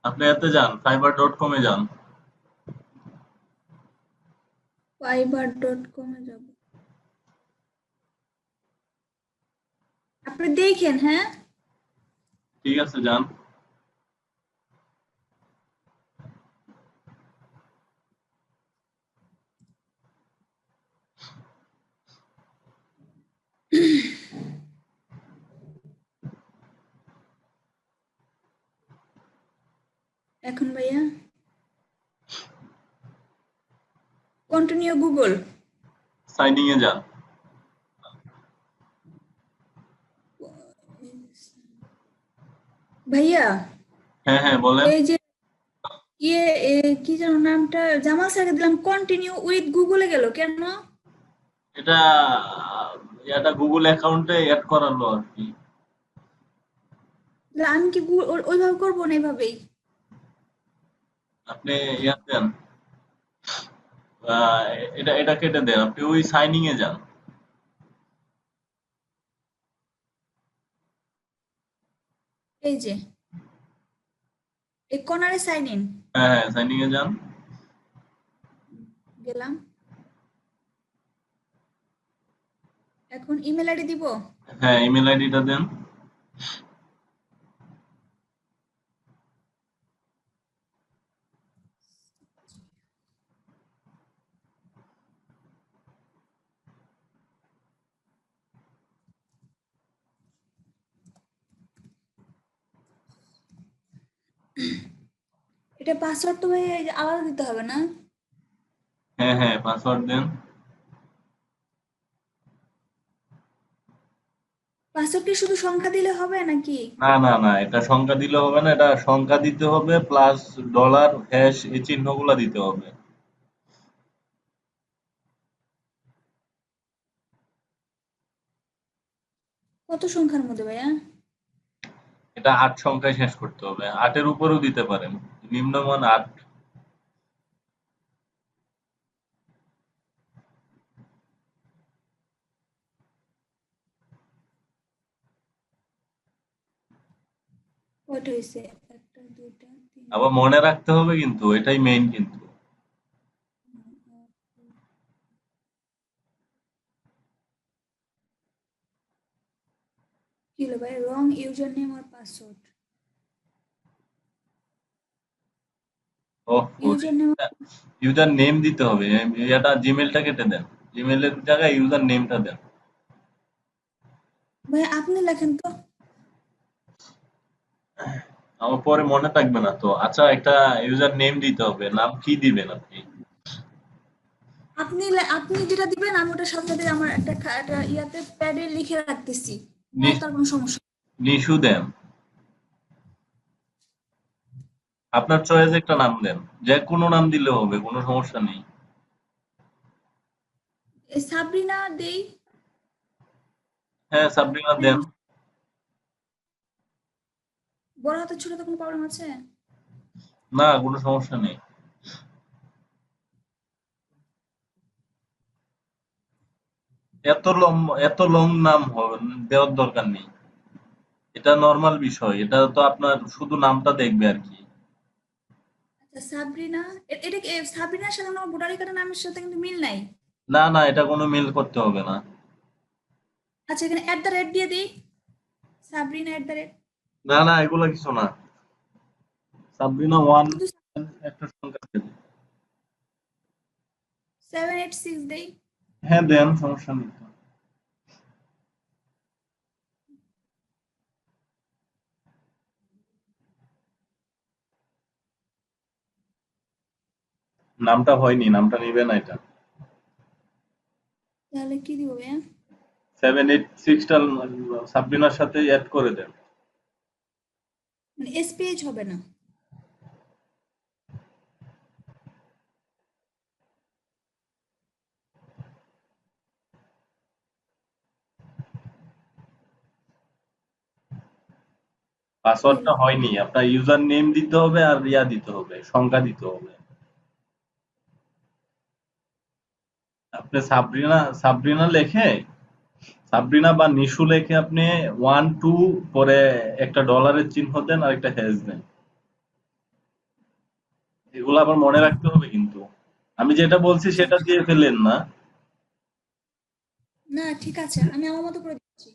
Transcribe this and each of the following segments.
আপনি এতে যান, fiverr.com এ যান। fiverr.com-এ যাব। আপনি দেখেন, হ্যাঁ? ঠিক আছে, যান। এখন ভাইয়া কন্টিনিউ গুগল। সাইনিং এ যান। ভাইয়া হ্যাঁ, হ্যাঁ, বলেন। এই যে ইয়ে কি যেন নামটা জামাল স্যারকে দিলাম, কন্টিনিউ উইথ গুগলে গেল কেন? এটা এটা গুগল অ্যাকাউন্টে এড করালো আর কি। আমি কি ওইভাবে করবো না এইভাবেই? আপনি ইয়া দেন, আহ, এটা কেটে দেন, আপনি ওই সাইনিং এ যান। এই যে এই কর্নারে সাইন ইন হ্যাঁ, হ্যাঁ, সাইনিং এ যান। গেলাম। এখন ইমেল আইডি দিব। হ্যাঁ, ইমেল আইডিটা দেন। এটা পাসওয়ার্ড তো ভাই এই যে আলাদা দিতে হবে না? হ্যাঁ, হ্যাঁ, পাসওয়ার্ড দেন। পাসওয়ার্ড কি শুধু সংখ্যা দিলে হবে নাকি? না, না, না, এটা সংখ্যা দিলে হবে না, এটা সংখ্যা দিতে হবে প্লাস ডলার হ্যাশ এই চিহ্নগুলা দিতে হবে। কত সংখ্যার মধ্যে ভাইয়া? এটা ৮ সংখ্যায় শেষ করতে হবে। ৮ এর উপরেও দিতে পারেন। নিম্নমান ৮। কয়টা হয়েছে? একটা, দুইটা, আবার তিনটা, মনে রাখতে হবে কিন্তু, এটাই মেইন কিন্তু। কি হলো ভাই? রং ইউজার নেম আর পাসওয়ার্ড। ওহ, ইউজার নেম। ইউজার নেম দিতে হবে। এটা জিমেলটা কেটে দেন। জিমেলের জায়গায় ইউজার নেমটা দেন। ভাই আপনি লেখেন তো। আমার পরে মনে থাকবে না তো। আচ্ছা, একটা ইউজার নেম দিতে হবে। নাম কি দিবেন আপনি? আপনি যেটা দিবেন আমি ওটার সাথে সাথে আমার একটা ইয়াতে প্যাডে লিখে রাখতেছি। তাহলে নিশ- তার কোনো সমস্যা নেই। নিশু দেন। আপনার চয়েস একটা নাম দেন। যে কোনো নাম দিলে হবে, কোনো সমস্যা নেই। সাবরিনা দেই। হ্যাঁ, সাবরিনা দেন। বড় হাতের ছোটতে কোনো প্রবলেম আছে? না, কোনো সমস্যা নেই। এত লং নাম দেওয়ার দরকার নেই। এটা নরমাল বিষয়। এটা তো আপনার শুধু নামটা দেখবে আর কি। আচ্ছা সাবরিনা। এটা কি সাবরিনার সাথে আমার ভোটার কার্ডের নামের সাথে কিন্তু মিল নাই। না, না, এটা কোনো মেল করতে হবে না। আচ্ছা এখানে এট দ্য রেট দিয়ে দিই। Sabrina at the rate. না, না, এগুলা কিছু না। সাবরিনা ওয়ান শুধু একটা সংখ্যা দেন। 786 দেই। হ্যাঁ, দেন, সমস্যা নেই তো। নামটা হয়নি, নামটা নিবে না এটা। তাহলে কি দিব ভাইয়া? 786টা সাবরিনার সাথে অ্যাড করে দেন। মানে এসপিএইচ হবে না? কি পাসওয়ার্ডটা হলো? হয়নি। আপনার ইউজার নেম দিতে হবে আর ইয়া দিতে হবে, সংখ্যা দিতে হবে। আপনি সাবরিনা সাবরিনা লেখে, সাবরিনা বা নিশু লেখে আপনি 1 2 পরে একটা ডলারের চিহ্ন দেন আর একটা হ্যাশ দেন। এগুলো আবার মনে রাখতে হবে কিন্তু। আমি যেটা বলছি আচ্ছা সেটা দিয়ে ফেলেন না। না ঠিক আছে, আমি আমার মতো করে দিচ্ছি।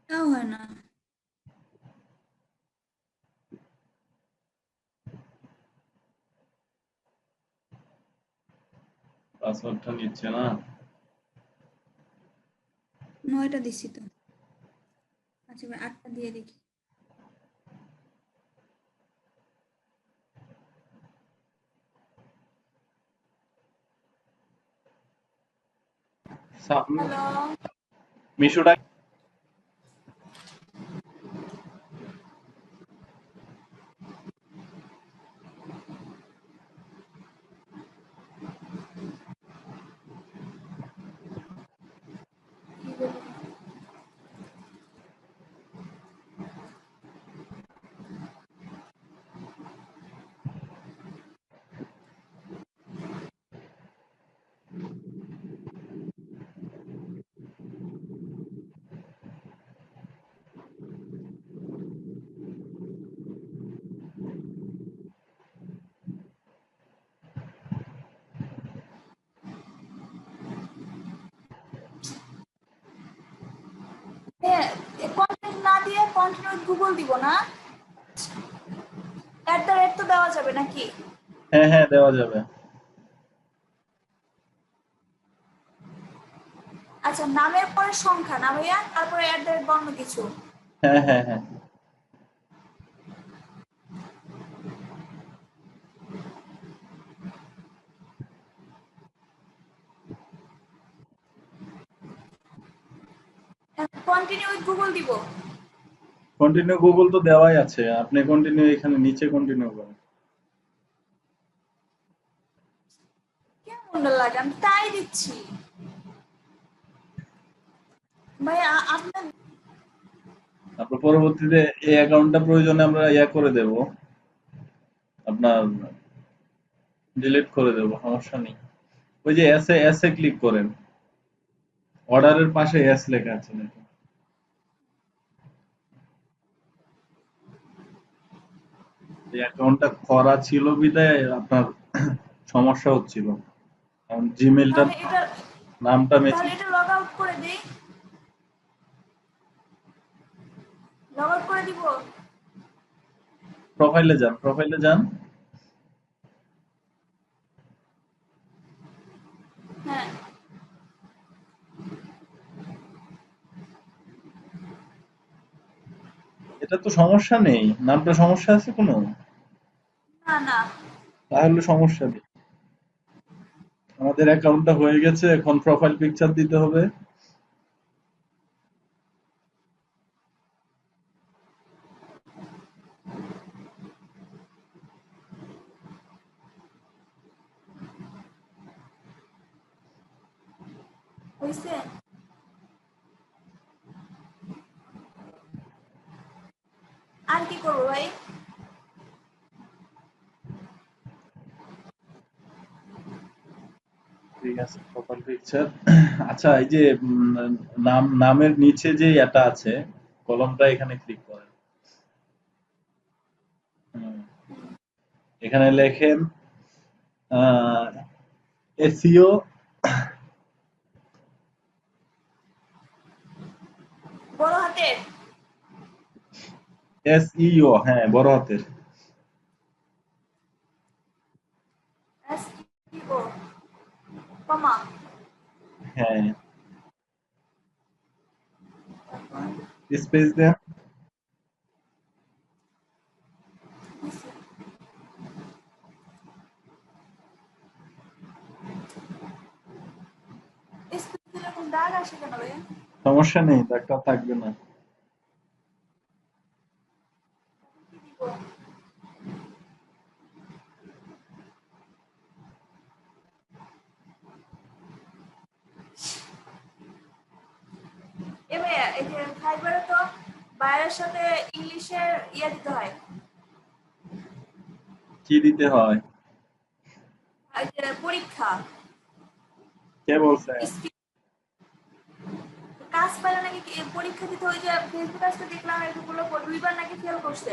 তাও হয় না। পাসওয়ার্ডটা নিচ্ছে না। 9টা দিছি তো। আচ্ছা এবার 8টা দিয়ে দেখি। হ্যালো। মিশুটা কি বলবো? কন্টেন্ট না দিয়ে কন্টিনিউ গুগল দিব না? অ্যাট দ্য রেট তো দেওয়া যাবে নাকি? হ্যাঁ, হ্যাঁ, দেওয়া যাবে। আচ্ছা নামের পরে সংখ্যা না ভাইয়া, তারপরে অ্যাট দ্য রেট বা অন্য কিছু? হ্যাঁ, হ্যাঁ, হ্যাঁ। কন্টিনিউ উইথ গুগল দিব? কন্টিনিউ গুগল তো দেওয়াই আছে। আপনি কন্টিনিউ এখানে নিচে কন্টিনিউ করেন। কেমন লাগে, আমি তাই দিচ্ছি ভাইয়া। আপনার তারপর পরবর্তীতে এই অ্যাকাউন্টটা প্রয়োজনে আমরা করে দেব। আপনার ডিলিট করে দেব, সমস্যা নেই। ওই যে এস এ ক্লিক করেন। অর্ডারের পাশে এস লেখা আছে দেখুন। এই অ্যাকাউন্টটা করা ছিল বিধায় আপনার সমস্যা হচ্ছিল। কারণ জিমেইলটার তাহলে এটা নামটা তাহলে মেসেজ। এটা লগ আউট করে দিই, লগ আউট করে দিব। প্রোফাইলে যান, প্রোফাইলে যান। হ্যাঁ। এটা তো সমস্যা নেই। নামটা সমস্যা আছে কোনো? না না। তাহলে সমস্যা নেই। আমাদের অ্যাকাউন্টটা হয়ে গেছে, এখন প্রোফাইল পিকচার দিতে হবে। হয়েছে? আর কি করবো ভাই? ঠিক আছে, প্রোফাইল পিকচার। আচ্ছা, এই যে নামের নিচে যে এটা আছে, কলমটা, এখানে ক্লিক করেন। হুম, এখানে লেখেন এসইও। বড় হাতের? এসইও, হ্যাঁ, বড় হাতের। এস ই ও কমা। হ্যাঁ, স্পেস দেন। স্পেস দিলে কোন দাগ আসে কেন ভাইয়া? সমস্যা নেই, একটা থাকবে না। কি দিব? এই যে ফাইবারে তো বাইরের সাথে ইংলিশের দিতে হয়, কি দিতে হয়? এই যে পরীক্ষা। কে বলছে? স্পি- কাজ পাইলে নাকি পরীক্ষা দিতে, ওই যে ফেসবুক আজকে দেখলাম এগুলো 2বার নাকি ফেল করছে।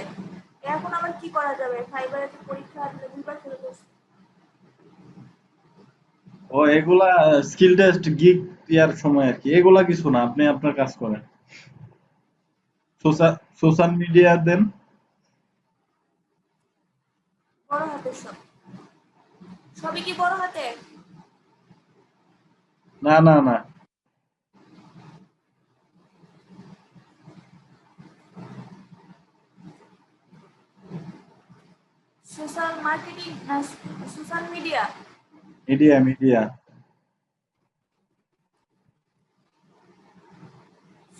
এখন আবার কি করা যাবে, ফাইবারে তো পরীক্ষা দিলে 2বার ফেল করছে। ও এগুলা স্কিল টেস্ট গিগ ইয়ার সময় আর কি, এগুলা কিছু না, আপনি আপনার কাজ করেন। সোশ্যাল মিডিয়া দেন। বড় হাতের সব, সবই কি বড় হাতে? না না না, সোশ্যাল মার্কেটিং না social media? Media media.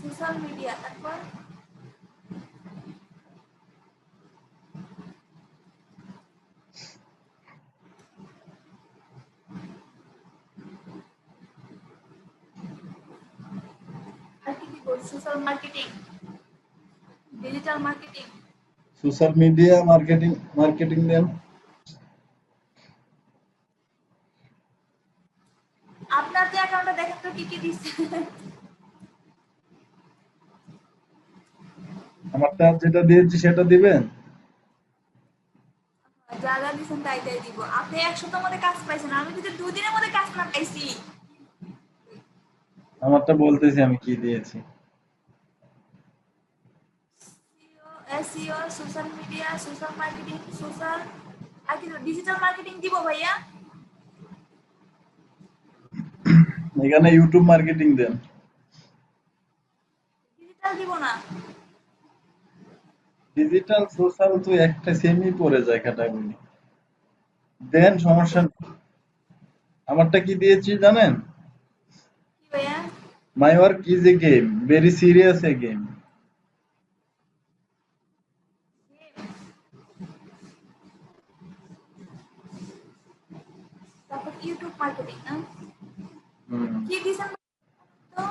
Social media, তারপর আর কি দিব? Social marketing, digital marketing. Social media marketing, marketing দেন। আপনার যে অ্যাকাউন্টে দেখেন তো কি কি দিচ্ছে। আমারটা যেটা দিয়েছি সেটা দিবেন। যা যা দিচ্ছেন তাই তাই দিব। আপনি 1 সপ্তাহের মধ্যে কাজ পাইছেন, আমি যদি 2 দিনের মধ্যে কাজ না পাইছি। আমারটা বলতেছি আমি কি দিয়েছি। SEO, social media, social marketing, social আর কি ডিজিটাল মার্কেটিং দিব ভাইয়া। এখানে ইউটিউব মার্কেটিং দেন। ডিজিটাল দিব না। ডিজিটাল সোশ্যাল তো একটা সেমই পড়ে যায় ক্যাটাগরি। দেন, সমস্যা নেই। আমারটা কি দিয়েছি জানেন? কি ভাইয়া? My work is a game, very serious A game. তারপর ইউটিউব মার্কেটিং না হুম। কি দিছেন তো?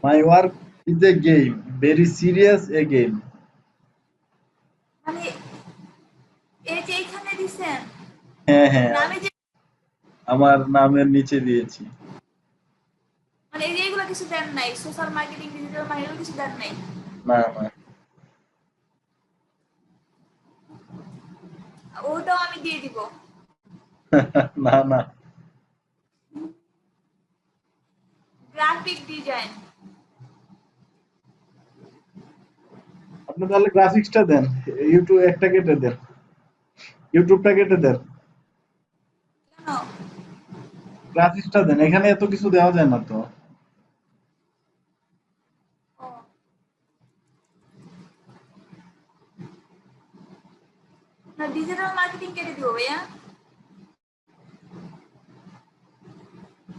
My work is a game, very serious A game. মানে এই যে এখানে দিছেন, হ্যাঁ হ্যাঁ, নামে যে আমার নামের নিচে দিয়েছি। মানে এই যে এগুলো কিছু দেন নাই, সোশ্যাল মার্কেটিং, ডিজিটাল মার্কেটিং কিছু দেন নাই। না না। ওটাও আমি দিয়ে দিব। না না, গ্রাফিক ডিজাইন। আপনি তাহলে গ্রাফিক্সটা দেন। ইউটিউব একটা কেটে দেন, ইউটিউবটা কেটে দেন, কেন? গ্রাফিক্সটা দেন। এখানে এত কিছু দেওয়া যায় না তো। ও, না ডিজিটাল মার্কেটিং কেটে দিব ভাইয়া।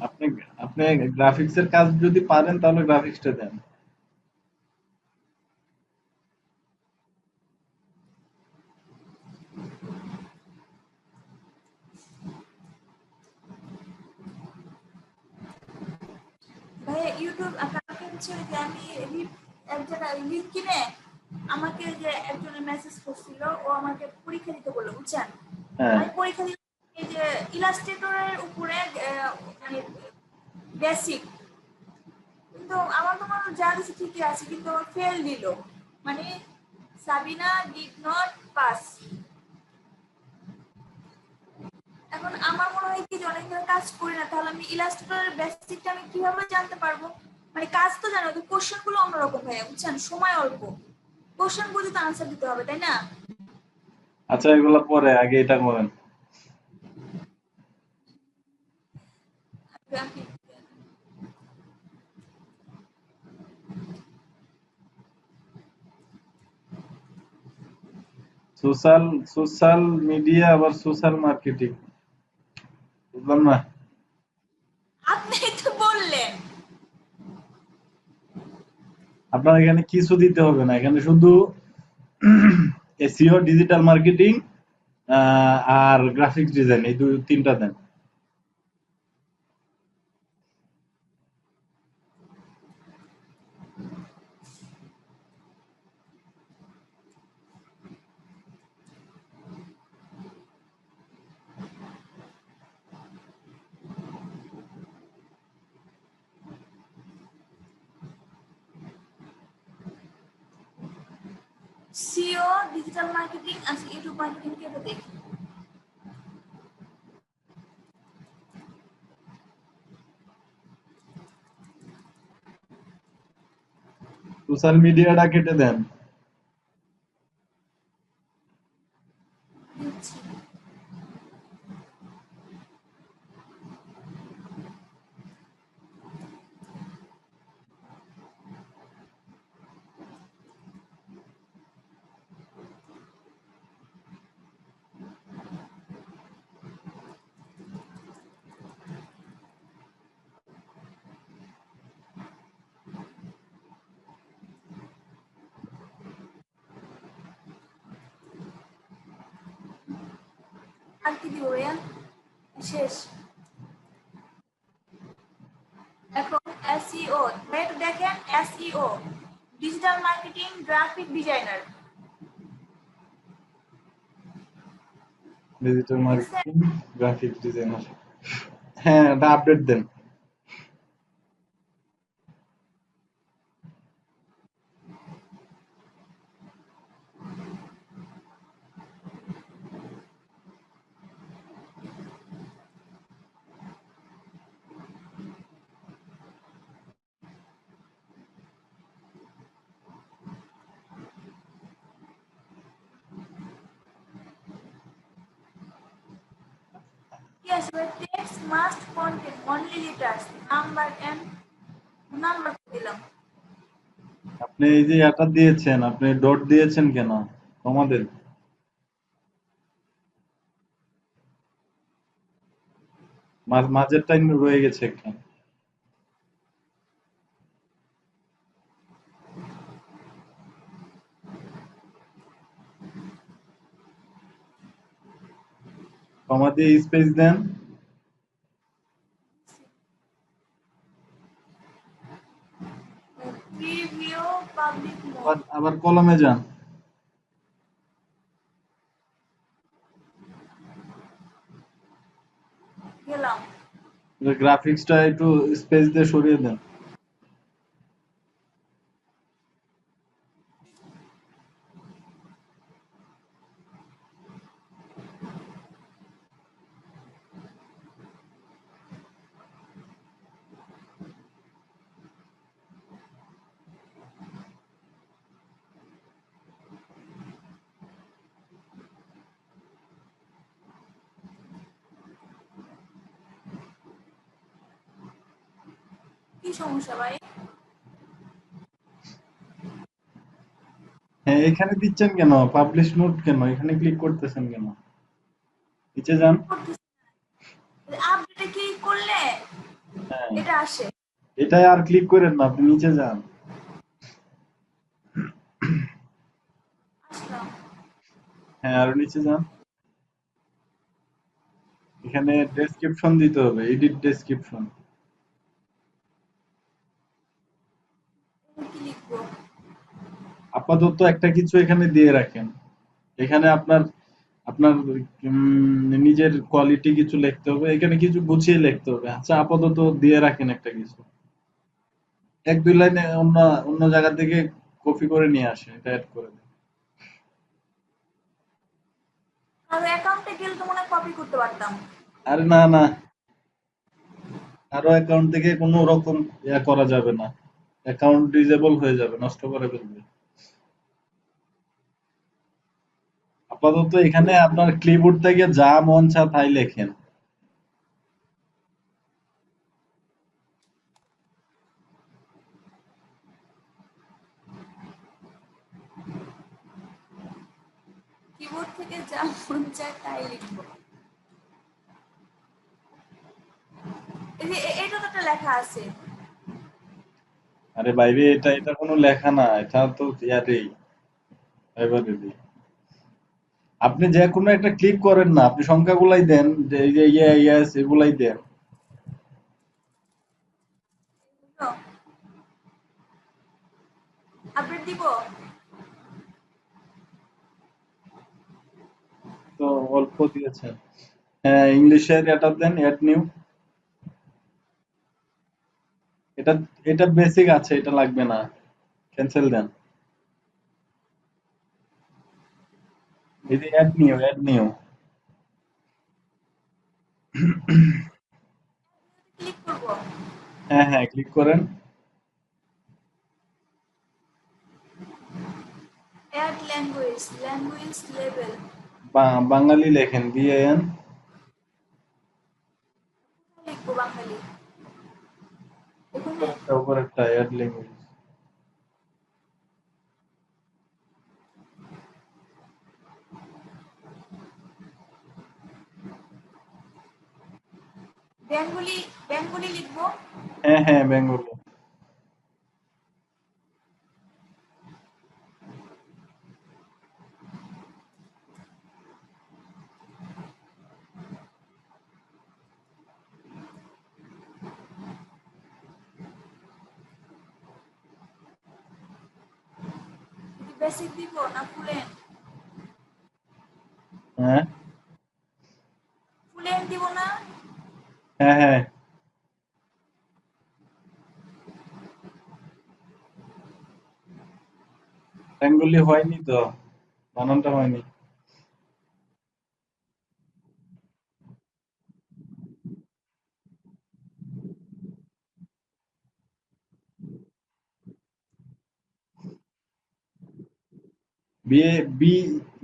আপনি আপনি গ্রাফিক্সের কাজ যদি পারেন তাহলে গ্রাফিক্সটা দেন। ভাইয়া ইউটিউব কালকে হচ্ছে যে আমি এক জায়গায় লিঙ্ক কিনে আমাকে যে একজনের মেসেজ করছিল, ও আমাকে পরীক্ষা দিতে বললো, বুঝছেন? হ্যাঁ। আমি পরীক্ষা দিতে এই যে ইলাস্ট্রেটরের উপরে মানে বেসিক, কিন্তু আমার তো মনে হয় যা দিচ্ছে ঠিকই আছে, কিন্তু আমার ফেল দিল, মানে সাবিনা ডিড নট পাস। এখন আমার মনে হয় কি যে অনেক দিন কাজ করি না, তাহলে আমি ইলাস্ট্রেটরের বেসিকটা আমি কিভাবে জানতে পারবো? মানে কাজ তো জানো, তো কোশ্চেন গুলো অন্যরকম ভাইয়া, বুঝছেন? সময় অল্প, কোশ্চেন বুঝে তো আনসার দিতে হবে, তাই না? আচ্ছা, এগুলা পরে, আগে এটা করেন। সোশ্যাল সোশ্যাল মিডিয়া আবার সোশ্যাল মার্কেটিং, বুঝলাম না। আপনি তো বললেন। আপনার এখানে কিছু দিতে হবে না, এখানে শুধু এসইও, ডিজিটাল মার্কেটিং আর গ্রাফিক্স ডিজাইন, এই দুই তিনটা দেন। সিও ডিজিটাল মার্কেটিং আর ইউটিউব মার্কেটিং কে তো দেখি। সোশ্যাল মিডিয়াটা কেটে দেন। দিচ্ছি। আর কি দিব ভাইয়া? শেষ। এখন এসইও ভাইয়া একটু দেখেন, SEO digital marketing graphic designer. Digital marketing graphic designer. হ্যাঁ, এটা আপডেট দেন। Yes, but text must contain only letters, number দিলাম। আপনি এই যে এটা দিয়েছেন, আপনি ডট দিয়েছেন কেন? কমা দেন। মাঝেরটাই রয়ে গেছে একটা। কমা দিয়ে স্পেস দেন। প্রিভিউ পাবলিক মোড আবার আবার কলমে যান। গেলাম। গ্রাফিক্সটা একটু স্পেস দিয়ে সরিয়ে দেন। কি সমস্যা ভাই? হ্যাঁ, এখানে দিচ্ছেন কেন? পাবলিশ নোট কেন? এখানে ক্লিক করতেছেন কেন? নিচে যান। আপডেটে ক্লিক করলে হ্যাঁ, এটা আসে। এটাই আর ক্লিক করেন না, আপনি নিচে যান। আসলাম। হ্যাঁ, আরো নিচে যান। এখানে ডেসক্রিপশন দিতে হবে, এডিট ডেসক্রিপশন। কি লিখবো? আপাতত একটা কিছু এখানে দিয়ে রাখেন। এখানে আপনার আপনার নিজের কোয়ালিটি কিছু লিখতে হবে, এখানে কিছু গুছিয়ে লিখতে হবে। আচ্ছা, আপাতত দিয়ে রাখেন একটা কিছু। এক দুই লাইনে অন্য অন্য জায়গা থেকে কপি করে নিয়ে আসেন, এটা অ্যাড করে দেন। আর অ্যাকাউন্টে গেলে তো মনে হয় কপি করতে পারতাম। আরে না না, কারো অ্যাকাউন্ট থেকে কোনো রকম করা যাবে না। অ্যাকাউন্ট ডিসেবল হয়ে যাবে, নষ্ট করে ফেলবে। আপাতত এখানে আপনার ক্লিপবোর্ড থেকে যা মন চা তাই লেখেন। কিবোর্ড থেকে যা মন চায় তাই লিখবো। এই যে এটা তো একটা লেখা আছে। আরে বাইরে, এটা এটা কোনো লেখা না, এটা তো ইয়ারেই এবারেরই। আপনি যে কোনো একটা ক্লিক করেন না, আপনি সংখ্যাগুলাই দেন, যে এই যে ইয়েস এগুলাই দেন। আপডেট দিব। তো অল্প দিয়েছেন। হ্যাঁ, ইংলিশের এটা দেন, অ্যাড নিউ। এটা এটা বেসিক আছে, এটা লাগবে না, ক্যান্সেল দেন। এই যে অ্যাড নিউ। ক্লিক করবো। হ্যাঁ হ্যাঁ, ক্লিক করেন। Add language, language level. Bangali লেখেন, BAN। লিখবো বাঙালি, এখানে। উপরেরটা অ্যাড ল্যাঙ্গুয়েজ। বেঙ্গলি, বেঙ্গলি লিখবো। হ্যাঁ হ্যাঁ, বেঙ্গলি। বেসিক দিব না ফুলেন? হ্যাঁ ফুলেন দিব না? হ্যাঁ হ্যাঁ। বেঙ্গলি হয়নি তো, বানানটা হয়নি। বি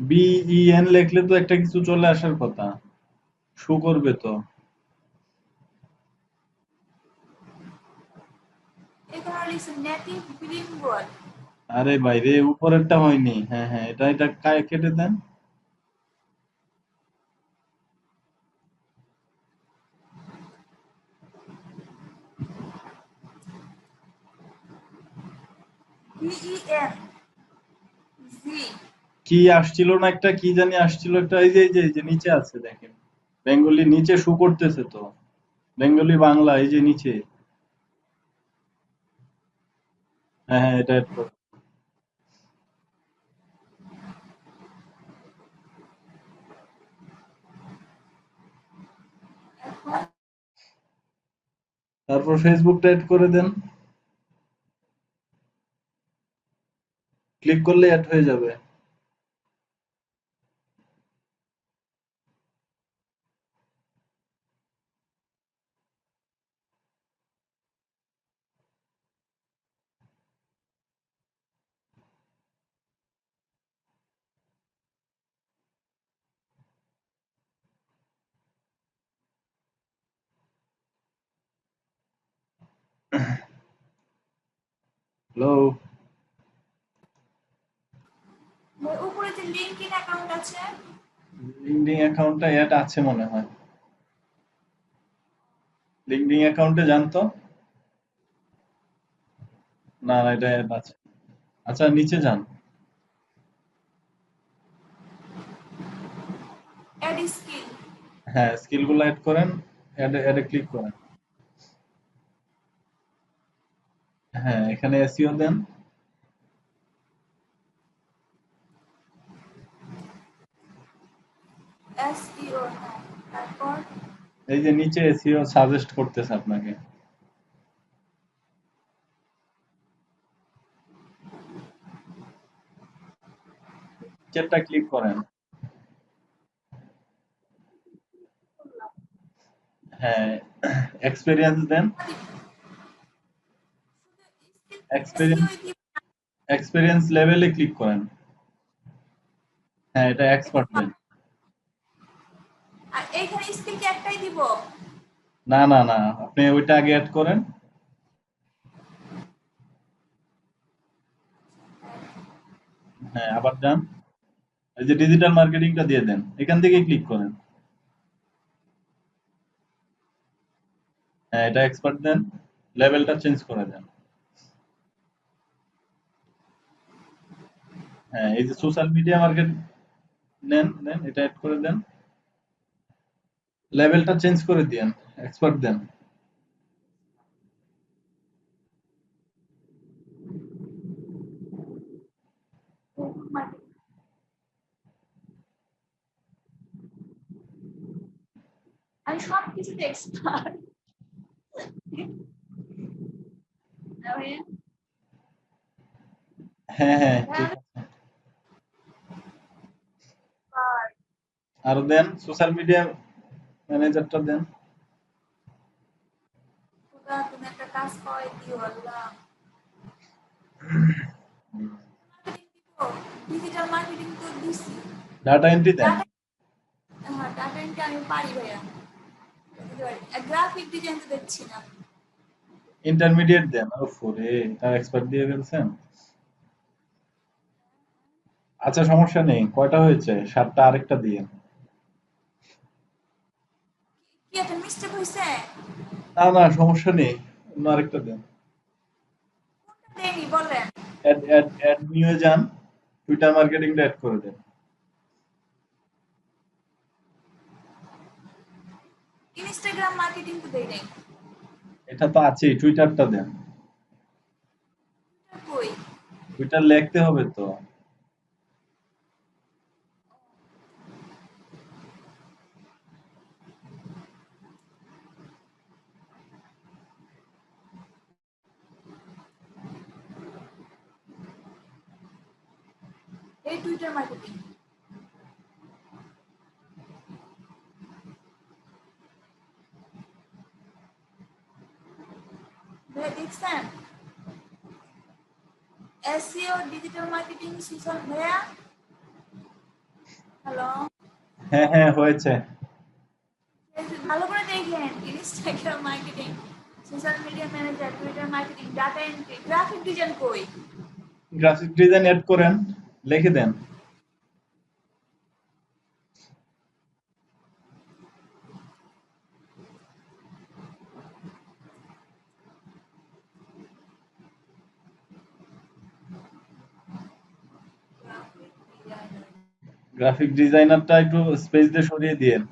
BEN লিখলে তো একটা কিছু চলে আসার কথা, শো করবে তো। এখানে লিখছে নেটিভ বিলিঙ্গুয়াল। আরে ভাই রে, উপরেরটা হয়নি। হ্যাঁ হ্যাঁ, এটা কেটে দেন। BEN জি। কি আসছিল না, একটা কি জানি আসছিল একটা, এই যে নিচে আছে দেখেন, বেঙ্গলি নিচে শো করতেছে তো, বেঙ্গলি বাংলা এই যে নিচে। হ্যাঁ হ্যাঁ, এটা add করো। এখন তারপর ফেসবুকটা অ্যাড করে দেন, ক্লিক করলে অ্যাড হয়ে যাবে। হ্যালো। উপরে যে লিঙ্কইন অ্যাকাউন্ট আছে। লিঙ্কডিন অ্যাকাউন্টটা অ্যাড আছে মনে হয়, লিঙ্কডিন অ্যাকাউন্টে যান তো। না না, এটা অ্যাড আছে। আচ্ছা, নিচে যান। Add skill. হ্যাঁ, স্কিলগুলো অ্যাড করেন, অ্যাডে ক্লিক করেন। হ্যাঁ, এখানে এসইও দেন। SEO, হ্যাঁ। তারপর এই যে নিচে এসইও সাজেস্ট করতেছে আপনাকে, নিচেরটা ক্লিক করেন। হ্যাঁ, এক্সপেরিয়েন্স দেন। এক্সপেরিয়েন্স, SEO দিব। এক্সপেরিয়েন্স লেভেলে ক্লিক করেন। হ্যাঁ, এটা এক্সপার্ট দেন। আর এইখানে স্কিল কি একটাই দিব? না না না, আপনি ওইটা আগে অ্যাড করেন। হ্যাঁ, আবার যান, এই যে ডিজিটাল মার্কেটিংটা দিয়ে দেন, এখান থেকে ক্লিক করেন। হ্যাঁ, এটা এক্সপার্ট দেন, লেভেলটা চেঞ্জ করে দেন। হ্যাঁ, এই যে সোশ্যাল মিডিয়া মার্কেট নেন, দেন এটা অ্যাড করে দেন, লেভেলটা চেঞ্জ করে দিয়েন, এক্সপার্ট দেন। আমি সব কিছুতে এক্সপার্ট। হ্যাঁ হ্যাঁ, ঠিক আছে। আরো দেন, সোশ্যাল মিডিয়া ম্যানেজারটা দেন। খোদা তুমি একটা কাজ করাই দিও আল্লাহ। ডিজিটাল মার্কেটিং তো দিছি। ডাটা এন্ট্রি দেন। ডাটা, হ্যাঁ ডাটা এন্ট্রি আমি পারি ভাইয়া, গ্রাফিক ডিজাইন তো দেখছি না। ইন্টারমিডিয়েট দেন। ওফ রে, তার এক্সপার্ট দিয়ে ফেলছেন। আচ্ছা সমস্যা নেই, কয়টা হয়েছে? 7টা, আরেকটা দিয়ে। কি একটা মিস্টেক হয়েছে? না না সমস্যা নেই, অন্য আরেকটা দেন। কোনটা দেয়নি বলেন? অ্যাড নিয়ে যান, টুইটার মার্কেটিংটা অ্যাড করে দেন। ইনস্টাগ্রাম মার্কেটিং তো দেই নাই। এটা তো আছেই, টুইটারটা দেন। এটা কই? টুইটার লিখতে হবে তো। এই টুইটার মার্কেটিং। ভাই দেখছেন? এসইও, ডিজিটাল মার্কেটিং, সোশ্যাল, ভাইয়া হ্যালো, হ্যাঁ হ্যাঁ হয়েছে। ভালো করে দেখেন। Instagram marketing, social media manager, Twitter marketing, data entry, graphic design কই? গ্রাফিক ডিজাইন অ্যাড করেন, লিখে দেন। Graphic designer. গ্রাফিক ডিজাইনারটা একটু স্পেস দিয়ে সরিয়ে দিয়েন।